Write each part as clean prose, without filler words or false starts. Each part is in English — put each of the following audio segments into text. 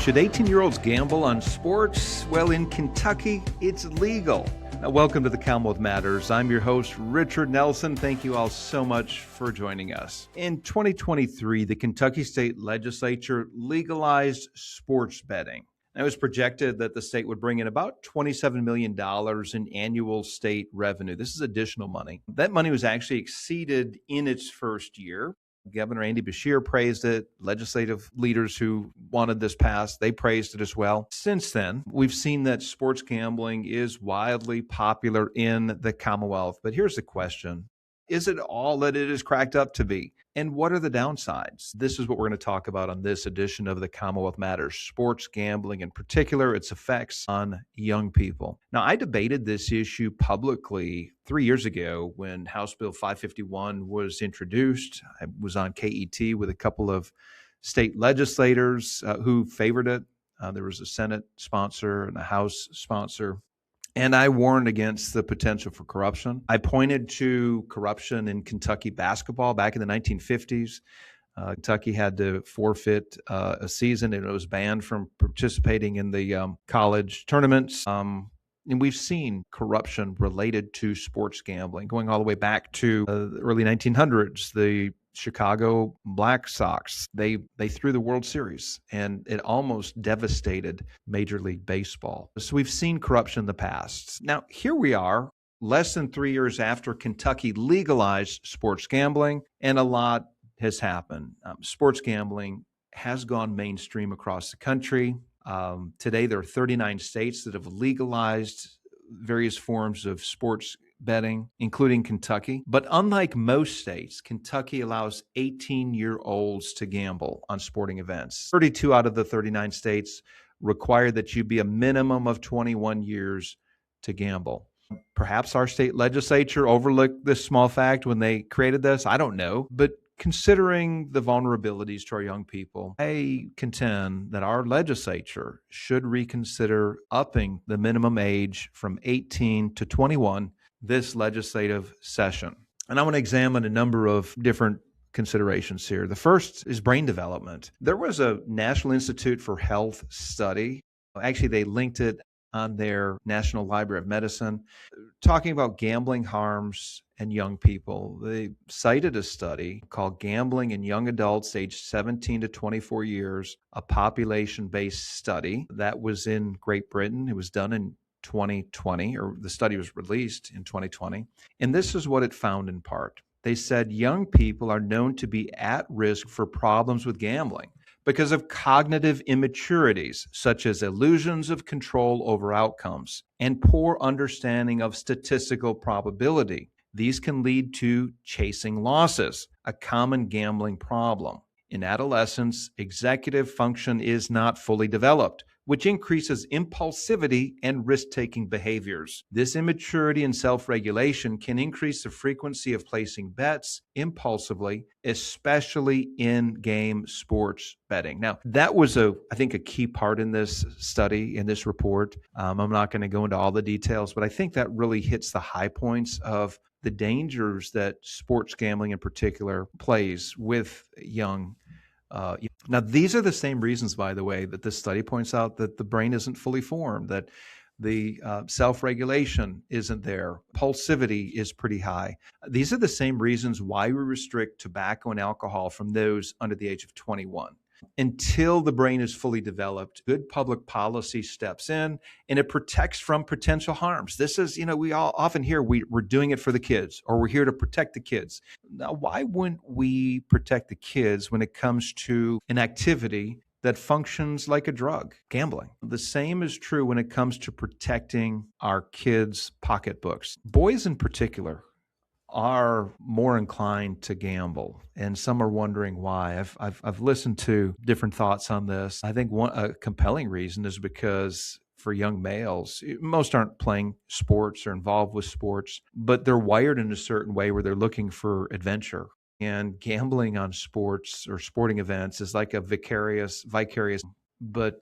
Should 18-year-olds gamble on sports? Well, in Kentucky, it's legal. Now, welcome to the Commonwealth Matters. I'm your host, Richard Nelson. Thank you all so much for joining us. In 2023, the Kentucky State Legislature legalized sports betting. It was projected that the state would bring in about $27 million in annual state revenue. This is additional money. That money was actually exceeded in its first year. Governor Andy Beshear praised it. Legislative leaders who wanted this passed, they praised it as well. Since then, we've seen that sports gambling is wildly popular in the Commonwealth. But here's the question. Is it all that it is cracked up to be? And what are the downsides? This is what we're going to talk about on this edition of the Commonwealth Matters, sports gambling in particular, its effects on young people. Now, I debated this issue publicly 3 years ago when House Bill 551 was introduced. I was on KET with a couple of state legislators who favored it. There was a Senate sponsor and a House sponsor. And I warned against the potential for corruption. I pointed to corruption in Kentucky basketball back in the 1950s. Kentucky had to forfeit a season, and it was banned from participating in the college tournaments. And we've seen corruption related to sports gambling going all the way back to the early 1900s. The Chicago Black Sox, they threw the World Series, and it almost devastated Major League Baseball. So we've seen corruption in the past. Now, here we are, less than 3 years after Kentucky legalized sports gambling, and a lot has happened. Sports gambling has gone mainstream across the country. Today, there are 39 states that have legalized various forms of sports betting, including Kentucky. But unlike most states, Kentucky allows 18-year-olds to gamble on sporting events. 32 out of the 39 states require that you be a minimum of 21 years to gamble. Perhaps our state legislature overlooked this small fact when they created this. I don't know. But considering the vulnerabilities to our young people, I contend that our legislature should reconsider upping the minimum age from 18 to 21 this legislative session. And I want to examine a number of different considerations here. The first is brain development. There was a National Institute for Health study. Actually, they linked it on their National Library of Medicine, talking about gambling harms in young people. They cited a study called Gambling in Young Adults Aged 17 to 24 Years, a population-based study that was in Great Britain. It was done in 2020, or the study was released in 2020. And this is what it found in part. They said young people are known to be at risk for problems with gambling because of cognitive immaturities, such as illusions of control over outcomes and poor understanding of statistical probability. These can lead to chasing losses, a common gambling problem. In adolescence, executive function is not fully developed, which increases impulsivity and risk-taking behaviors. This immaturity and self-regulation can increase the frequency of placing bets impulsively, especially in-game sports betting. Now, that was, I think, a key part in this study, in this report. I'm not going to go into all the details, but I think that really hits the high points of the dangers that sports gambling in particular plays with young. Now, these are the same reasons, by the way, that this study points out that the brain isn't fully formed, that the self-regulation isn't there, impulsivity is pretty high. These are the same reasons why we restrict tobacco and alcohol from those under the age of 21. Until the brain is fully developed, good public policy steps in and it protects from potential harms. This is, we all often hear we're doing it for the kids, or we're here to protect the kids. Now, why wouldn't we protect the kids when it comes to an activity that functions like a drug, gambling? The same is true when it comes to protecting our kids' pocketbooks. Boys in particular are more inclined to gamble, and some are wondering why. I've listened to different thoughts on this. I think a compelling reason is because for young males, most aren't playing sports or involved with sports, but they're wired in a certain way where they're looking for adventure. And gambling on sports or sporting events is like a vicarious, but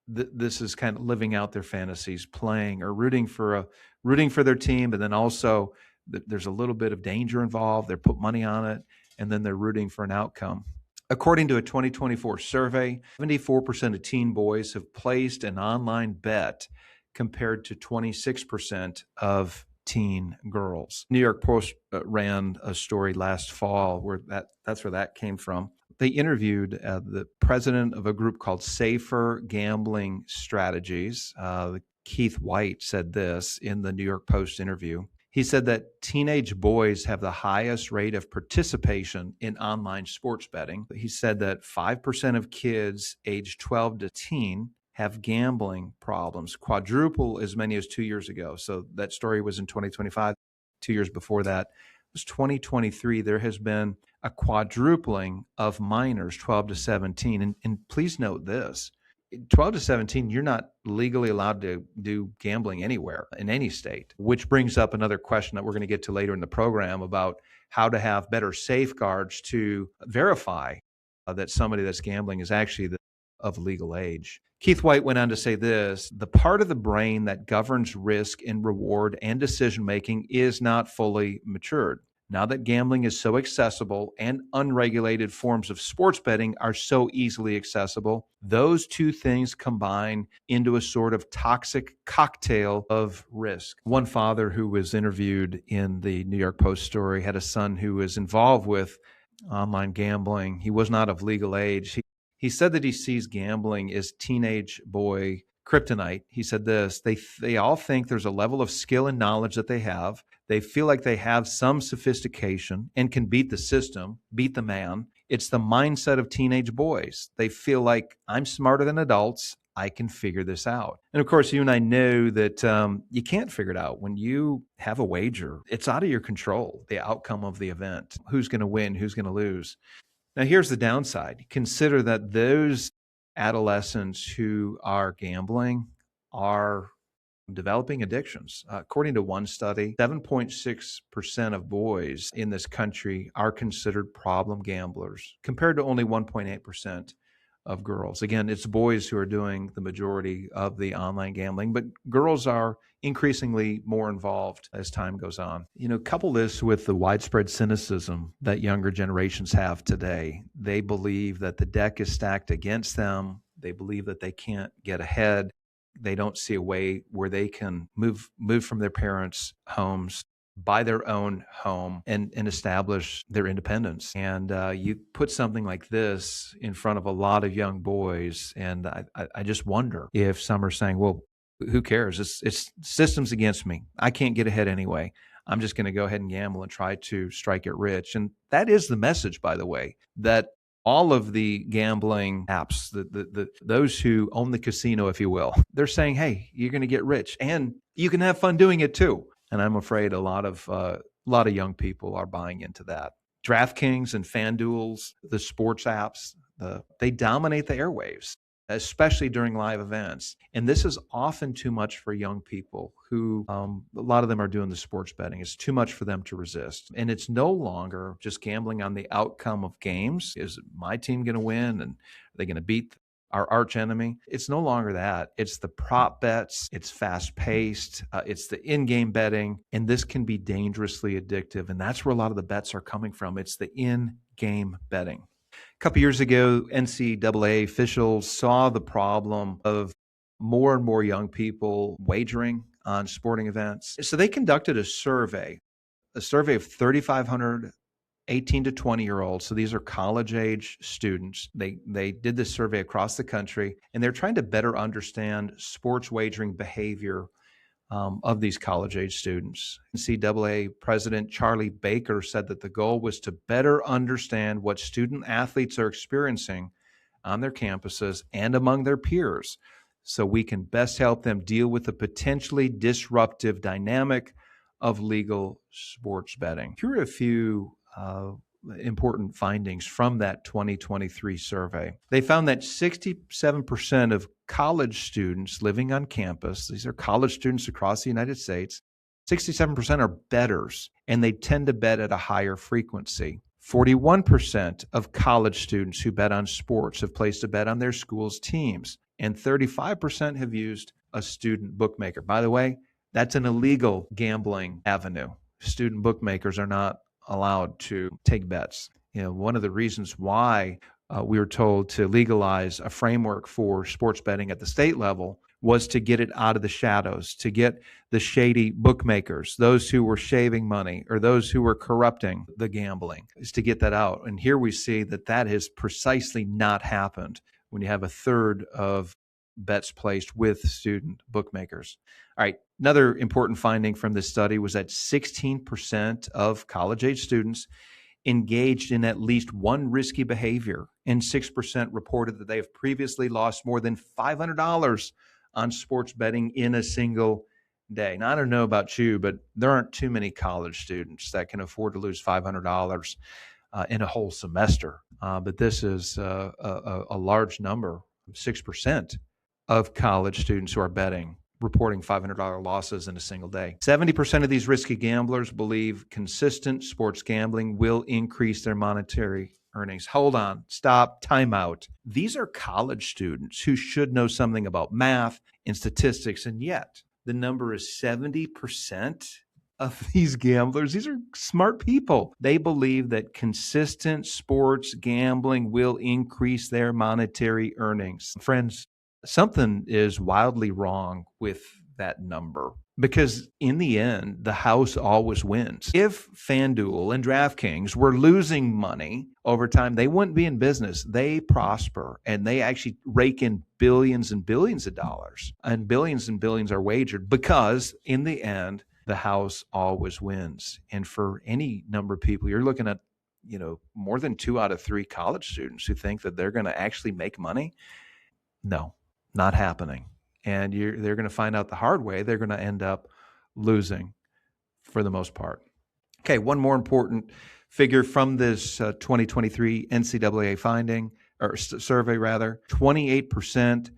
this is kind of living out their fantasies, playing or rooting for their team, but then also there's a little bit of danger involved. They put money on it, and then they're rooting for an outcome. According to a 2024 survey, 74% of teen boys have placed an online bet compared to 26% of teen girls. New York Post ran a story last fall where that's where that came from. They interviewed the president of a group called Safer Gambling Strategies. Keith White said this in the New York Post interview. He said that teenage boys have the highest rate of participation in online sports betting. He said that 5% of kids aged 12 to teen have gambling problems, quadruple as many as 2 years ago. So that story was in 2025. 2 years before that was 2023. There has been a quadrupling of minors 12 to 17. And please note this, 12 to 17, you're not legally allowed to do gambling anywhere in any state, which brings up another question that we're going to get to later in the program about how to have better safeguards to verify that somebody that's gambling is actually of legal age. Keith White went on to say this: the part of the brain that governs risk and reward and decision making is not fully matured. Now that gambling is so accessible and unregulated forms of sports betting are so easily accessible, those two things combine into a sort of toxic cocktail of risk. One father who was interviewed in the New York Post story had a son who was involved with online gambling. He was not of legal age. He said that he sees gambling as teenage boy kryptonite. He said this: they all think there's a level of skill and knowledge that they have. They feel like they have some sophistication and can beat the system, beat the man. It's the mindset of teenage boys. They feel like, I'm smarter than adults. I can figure this out. And of course, you and I know that you can't figure it out. When you have a wager, it's out of your control, the outcome of the event. Who's going to win? Who's going to lose? Now, here's the downside. Consider that those adolescents who are gambling are developing addictions. According to one study, 7.6% of boys in this country are considered problem gamblers, compared to only 1.8% of girls. Again, it's boys who are doing the majority of the online gambling, but girls are increasingly more involved as time goes on. Couple this with the widespread cynicism that younger generations have today. They believe that the deck is stacked against them. They believe that they can't get ahead. They don't see a way where they can move from their parents' homes, buy their own home, and establish their independence. And you put something like this in front of a lot of young boys, and I just wonder if some are saying, well, who cares? It's systems against me. I can't get ahead anyway. I'm just going to go ahead and gamble and try to strike it rich. And that is the message, by the way, that all of the gambling apps, those who own the casino, if you will, they're saying, hey, you're going to get rich and you can have fun doing it too. And I'm afraid a lot of young people are buying into that. DraftKings and FanDuel's, the sports apps, they dominate the airwaves, especially during live events. And this is often too much for young people who, a lot of them are doing the sports betting. It's too much for them to resist. And it's no longer just gambling on the outcome of games. Is my team going to win? And are they going to beat our arch enemy? It's no longer that. It's the prop bets. It's fast paced. It's the in-game betting. And this can be dangerously addictive. And that's where a lot of the bets are coming from. It's the in-game betting. A couple years ago, NCAA officials saw the problem of more and more young people wagering on sporting events. So they conducted a survey of 3,500 18 to 20-year-olds. So these are college-age students. They did this survey across the country, and they're trying to better understand sports wagering behavior of these college-age students. NCAA President Charlie Baker said that the goal was to better understand what student athletes are experiencing on their campuses and among their peers, so we can best help them deal with the potentially disruptive dynamic of legal sports betting. Here are a few important findings from that 2023 survey. They found that 67% of college students living on campus, these are college students across the United States, 67% are bettors, and they tend to bet at a higher frequency. 41% of college students who bet on sports have placed a bet on their school's teams, and 35% have used a student bookmaker. By the way, that's an illegal gambling avenue. Student bookmakers are not allowed to take bets. One of the reasons why we were told to legalize a framework for sports betting at the state level was to get it out of the shadows, to get the shady bookmakers, those who were shaving money or those who were corrupting the gambling, is to get that out. And here we see that that has precisely not happened when you have a third of bets placed with student bookmakers. All right, another important finding from this study was that 16% of college-age students engaged in at least one risky behavior, and 6% reported that they have previously lost more than $500 on sports betting in a single day. Now, I don't know about you, but there aren't too many college students that can afford to lose $500 in a whole semester. But this is a large number, 6% of college students who are betting, reporting $500 losses in a single day. 70% of these risky gamblers believe consistent sports gambling will increase their monetary earnings. Hold on, stop, time out. These are college students who should know something about math and statistics, and yet the number is 70% of these gamblers. These are smart people. They believe that consistent sports gambling will increase their monetary earnings. Friends, something is wildly wrong with that number, because in the end, the house always wins. If FanDuel and DraftKings were losing money over time, they wouldn't be in business. They prosper, and they actually rake in billions and billions of dollars, and billions are wagered because in the end, the house always wins. And for any number of people, you're looking at, more than 2 out of 3 college students who think that they're going to actually make money. No, not happening. And they're going to find out the hard way. They're going to end up losing for the most part. Okay, one more important figure from this 2023 NCAA survey, 28%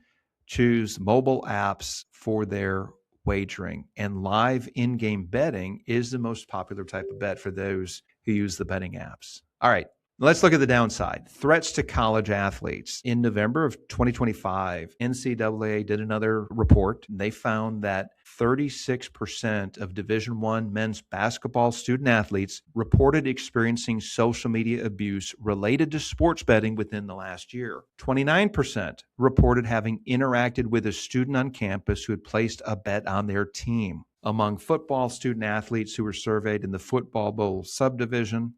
choose mobile apps for their wagering, and live in-game betting is the most popular type of bet for those who use the betting apps. All right, let's look at the downside. Threats to college athletes. In November of 2025, NCAA did another report. They found that 36% of Division I men's basketball student athletes reported experiencing social media abuse related to sports betting within the last year. 29% reported having interacted with a student on campus who had placed a bet on their team. Among football student athletes who were surveyed in the Football Bowl subdivision,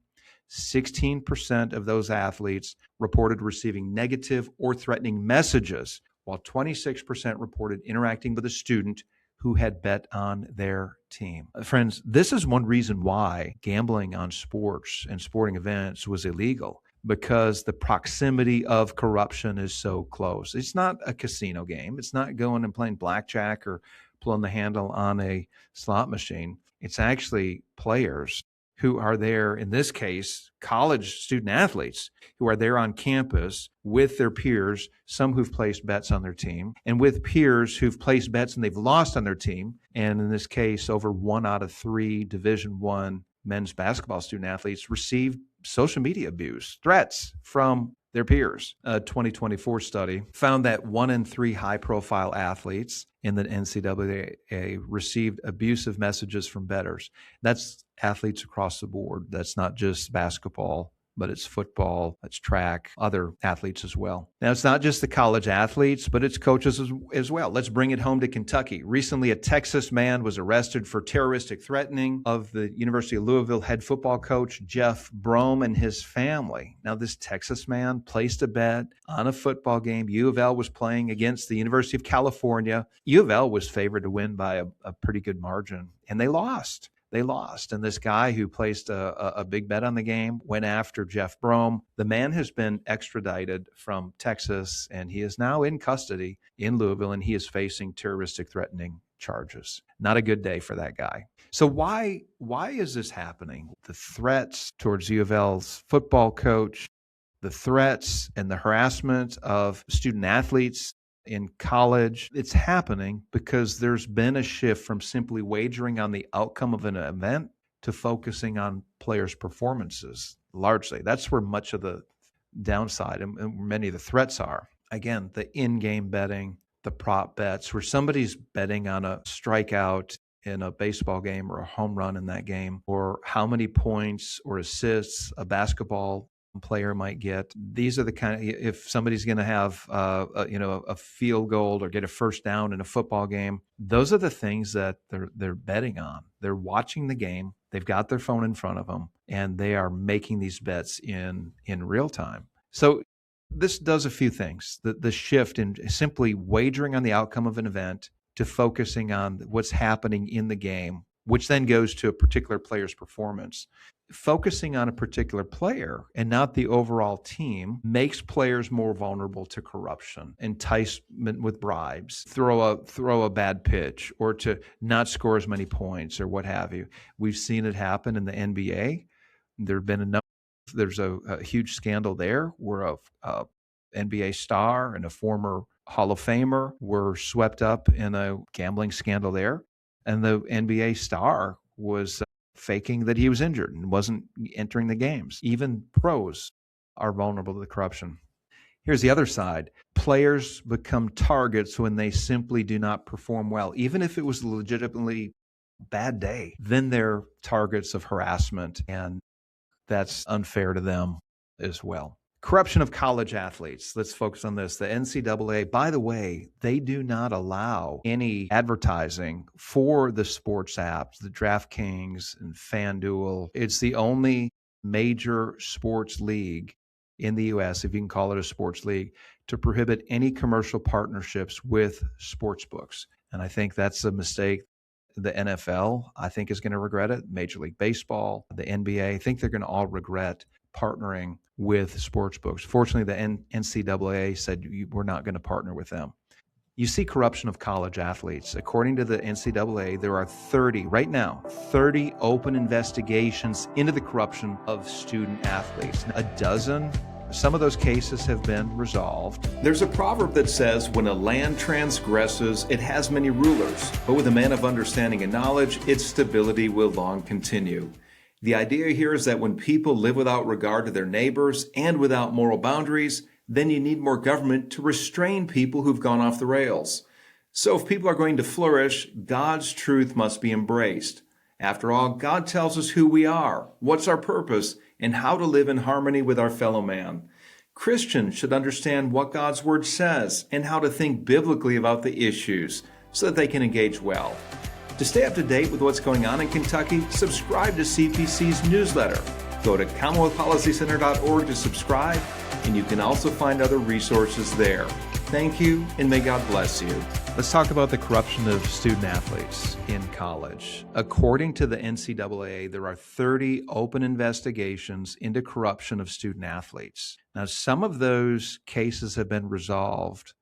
16% of those athletes reported receiving negative or threatening messages, while 26% reported interacting with a student who had bet on their team. Friends, this is one reason why gambling on sports and sporting events was illegal, because the proximity of corruption is so close. It's not a casino game. It's not going and playing blackjack or pulling the handle on a slot machine. It's actually players who are there, in this case, college student athletes who are there on campus with their peers, some who've placed bets on their team, and with peers who've placed bets and they've lost on their team. And in this case, over 1 out of 3 Division I men's basketball student athletes received social media abuse, threats from their peers. A 2024 study found that 1 in 3 high-profile athletes in the NCAA received abusive messages from bettors. That's athletes across the board. That's not just basketball, but it's football, it's track, other athletes as well. Now, it's not just the college athletes, but it's coaches as well. Let's bring it home to Kentucky. Recently, a Texas man was arrested for terroristic threatening of the University of Louisville head football coach Jeff Brom and his family. Now, this Texas man placed a bet on a football game. U of L was playing against the University of California. U of L was favored to win by a pretty good margin, and they lost. And this guy who placed a big bet on the game went after Jeff Brom. The man has been extradited from Texas, and he is now in custody in Louisville, and he is facing terroristic threatening charges. Not a good day for that guy. So why is this happening? The threats towards U of L's football coach, the threats and the harassment of student athletes in college, it's happening because there's been a shift from simply wagering on the outcome of an event to focusing on players' performances largely. That's where much of the downside and many of the threats are. Again, the in-game betting, the prop bets, where somebody's betting on a strikeout in a baseball game or a home run in that game, or how many points or assists a basketball player might get. These are the kind of, if somebody's going to have a field goal or get a first down in a football game, those are the things that they're betting on. They're watching the game. They've got their phone in front of them, and they are making these bets in real time. So this does a few things. The shift in simply wagering on the outcome of an event to focusing on what's happening in the game, which then goes to a particular player's performance. Focusing on a particular player and not the overall team makes players more vulnerable to corruption, enticement with bribes, throw a bad pitch, or to not score as many points or what have you. We've seen it happen in the NBA. There's a huge scandal there where a NBA star and a former Hall of Famer were swept up in a gambling scandal there, and the NBA star was faking that he was injured and wasn't entering the games. Even pros are vulnerable to the corruption. Here's the other side. Players become targets when they simply do not perform well. Even if it was a legitimately bad day, then they're targets of harassment, and that's unfair to them as well. Corruption of college athletes. Let's focus on this. The NCAA, by the way, they do not allow any advertising for the sports apps, the DraftKings and FanDuel. It's the only major sports league in the U.S., if you can call it a sports league, to prohibit any commercial partnerships with sports books. And I think that's a mistake. The NFL, I think, is going to regret it. Major League Baseball, the NBA, I think they're going to all regret partnering with sports books. Fortunately, the NCAA said we're not going to partner with them. You see corruption of college athletes. According to the NCAA, there are 30 open investigations into the corruption of student athletes. A dozen. Some of those cases have been resolved. There's a proverb that says, when a land transgresses, it has many rulers, but with a man of understanding and knowledge, its stability will long continue. The idea here is that when people live without regard to their neighbors and without moral boundaries, then you need more government to restrain people who've gone off the rails. So if people are going to flourish, God's truth must be embraced. After all, God tells us who we are, what's our purpose, and how to live in harmony with our fellow man. Christians should understand what God's Word says and how to think biblically about the issues so that they can engage well. To stay up to date with what's going on in Kentucky, subscribe to CPC's newsletter. Go to CommonwealthPolicyCenter.org to subscribe, and you can also find other resources there. Thank you, and may God bless you. Let's talk about the corruption of student athletes in college. According to the NCAA, there are 30 open investigations into corruption of student athletes. Now, some of those cases have been resolved.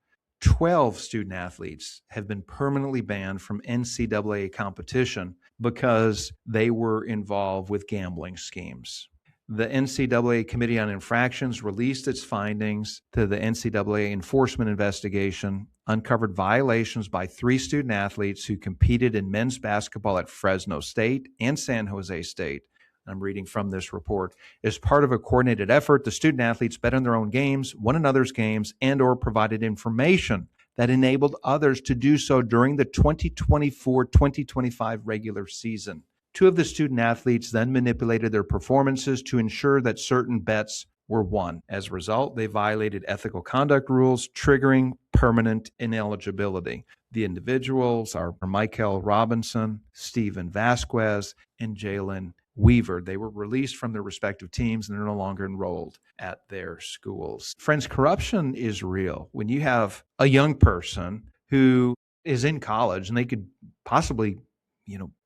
12 student athletes have been permanently banned from NCAA competition because they were involved with gambling schemes. The NCAA Committee on Infractions released its findings to the NCAA enforcement investigation, uncovered violations by 3 student athletes who competed in men's basketball at Fresno State and San Jose State. I'm reading from this report. As part of a coordinated effort, the student athletes bet on their own games, one another's games, and/or provided information that enabled others to do so during the 2024-2025 regular season. 2 of the student athletes then manipulated their performances to ensure that certain bets were won. As a result, they violated ethical conduct rules, triggering permanent ineligibility. The individuals are Michael Robinson, Steven Vasquez, and Jalen Weaver. They were released from their respective teams and they're no longer enrolled at their schools. Friends, corruption is real. When you have a young person who is in college and they could possibly,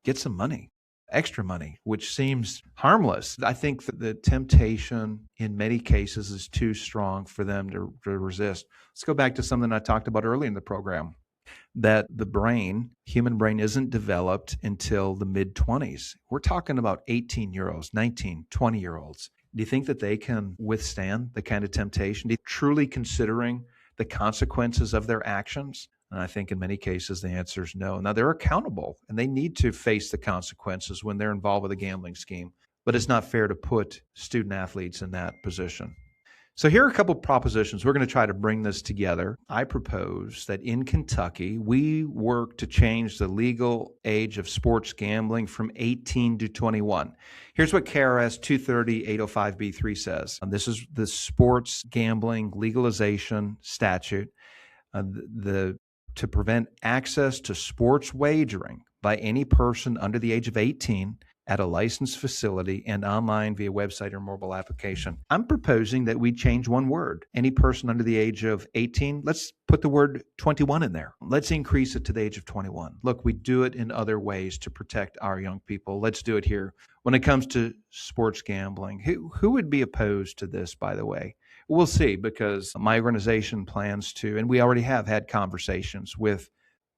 get some money, extra money, which seems harmless. I think that the temptation in many cases is too strong for them to resist. Let's go back to something I talked about earlier in the program, that the human brain isn't developed until the mid-20s. We're talking about 18-year-olds, 19, 20-year-olds. Do you think that they can withstand the kind of temptation? Truly considering the consequences of their actions? And I think in many cases, the answer is no. Now, they're accountable, and they need to face the consequences when they're involved with a gambling scheme. But it's not fair to put student athletes in that position. So here are a couple of propositions. We're going to try to bring this together. I propose that in Kentucky, we work to change the legal age of sports gambling from 18 to 21. Here's what KRS 230-805B3 says. This is the sports gambling legalization statute to prevent access to sports wagering by any person under the age of 18 at a licensed facility and online via website or mobile application. I'm proposing that we change one word. Any person under the age of 18, let's put the word 21 in there. Let's increase it to the age of 21. Look, we do it in other ways to protect our young people. Let's do it here. When it comes to sports gambling, who would be opposed to this, by the way? We'll see, because my organization plans to, and we already have had conversations with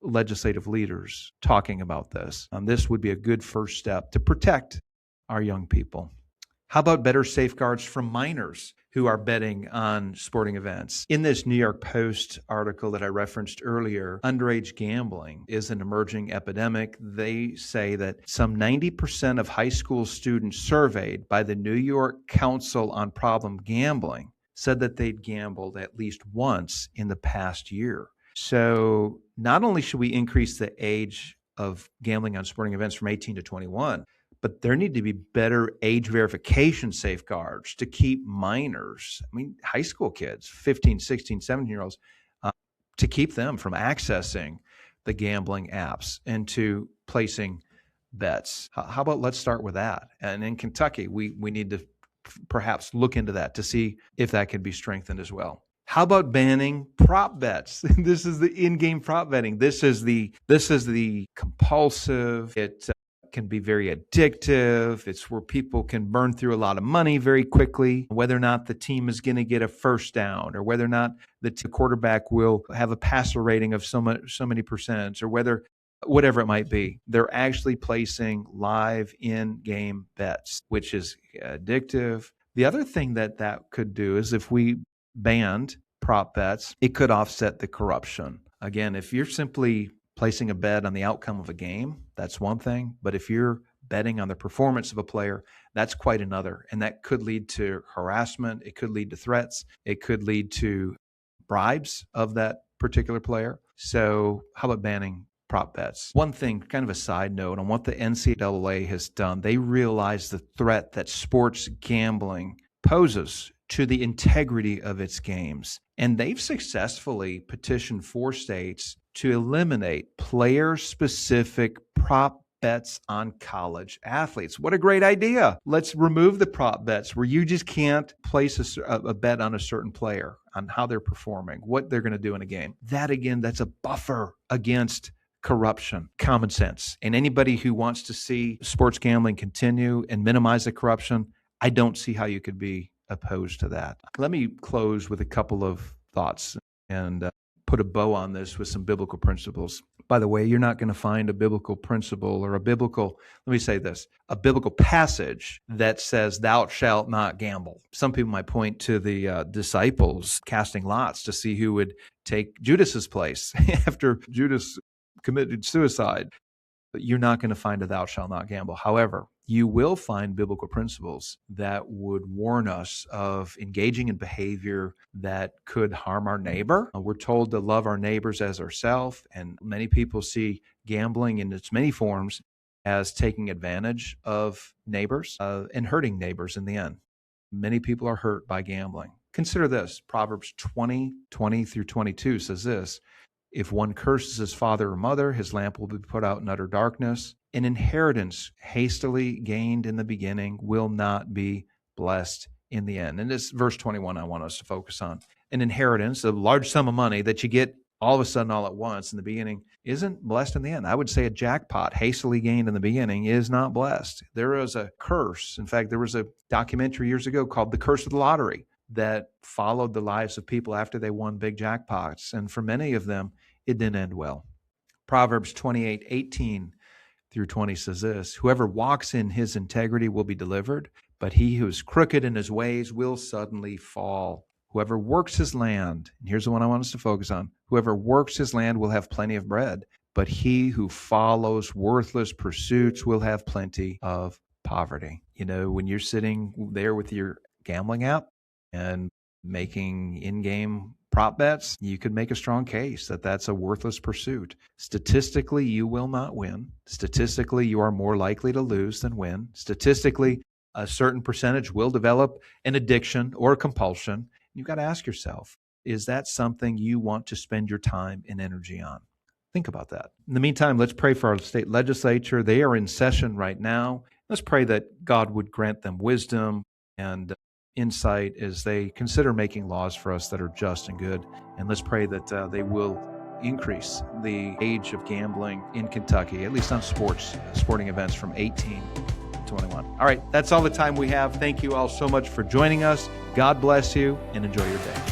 legislative leaders talking about this. This would be a good first step to protect our young people. How about better safeguards from minors who are betting on sporting events? In this New York Post article that I referenced earlier, underage gambling is an emerging epidemic. They say that some 90% of high school students surveyed by the New York Council on Problem Gambling said that they'd gambled at least once in the past year. So not only should we increase the age of gambling on sporting events from 18 to 21, but there need to be better age verification safeguards to keep minors, high school kids, 15, 16, 17-year-olds, to keep them from accessing the gambling apps and to placing bets. How about let's start with that? And in Kentucky, we need to perhaps look into that to see if that can be strengthened as well. How about banning prop bets? This is the in-game prop betting. This is the compulsive. It can be very addictive. It's where people can burn through a lot of money very quickly, whether or not the team is going to get a first down, or whether or not the quarterback will have a passer rating of so many percent, or whatever it might be. They're actually placing live in-game bets, which is addictive. The other thing that could do is if we banned prop bets, it could offset the corruption. Again, if you're simply placing a bet on the outcome of a game, that's one thing. But if you're betting on the performance of a player, that's quite another. And that could lead to harassment. It could lead to threats. It could lead to bribes of that particular player. So how about banning prop bets? One thing, kind of a side note on what the NCAA has done, they realize the threat that sports gambling poses to the integrity of its games. And they've successfully petitioned 4 states to eliminate player-specific prop bets on college athletes. What a great idea. Let's remove the prop bets where you just can't place a bet on a certain player, on how they're performing, what they're going to do in a game. That, again, that's a buffer against corruption, common sense. And anybody who wants to see sports gambling continue and minimize the corruption, I don't see how you could be opposed to that. Let me close with a couple of thoughts and put a bow on this with some biblical principles. By the way, you're not going to find a biblical principle or a biblical passage that says thou shalt not gamble. Some people might point to the disciples casting lots to see who would take Judas's place after Judas committed suicide. But you're not going to find a thou shalt not gamble. However, you will find biblical principles that would warn us of engaging in behavior that could harm our neighbor. We're told to love our neighbors as ourselves, and many people see gambling in its many forms as taking advantage of neighbors and hurting neighbors in the end. Many people are hurt by gambling. Consider this. Proverbs 20 through 22 says this: if one curses his father or mother, his lamp will be put out in utter darkness. An inheritance hastily gained in the beginning will not be blessed in the end. And this verse 21 I want us to focus on. An inheritance, a large sum of money that you get all of a sudden all at once in the beginning, isn't blessed in the end. I would say a jackpot hastily gained in the beginning is not blessed. There is a curse. In fact, there was a documentary years ago called The Curse of the Lottery that followed the lives of people after they won big jackpots. And for many of them, it didn't end well. Proverbs 28:18 through 20 says this: whoever walks in his integrity will be delivered, but he who is crooked in his ways will suddenly fall. Whoever works his land, and here's the one I want us to focus on, whoever works his land will have plenty of bread, but he who follows worthless pursuits will have plenty of poverty. You know, when you're sitting there with your gambling app and making in-game prop bets, you could make a strong case that that's a worthless pursuit. Statistically, you will not win. Statistically, you are more likely to lose than win. Statistically, a certain percentage will develop an addiction or a compulsion. You've got to ask yourself, is that something you want to spend your time and energy on? Think about that. In the meantime, let's pray for our state legislature. They are in session right now. Let's pray that God would grant them wisdom and insight as they consider making laws for us that are just and good. And let's pray that they will increase the age of gambling in Kentucky, at least on sporting events, from 18 to 21. All right, that's all the time we have. Thank you all so much for joining us. God bless you and enjoy your day.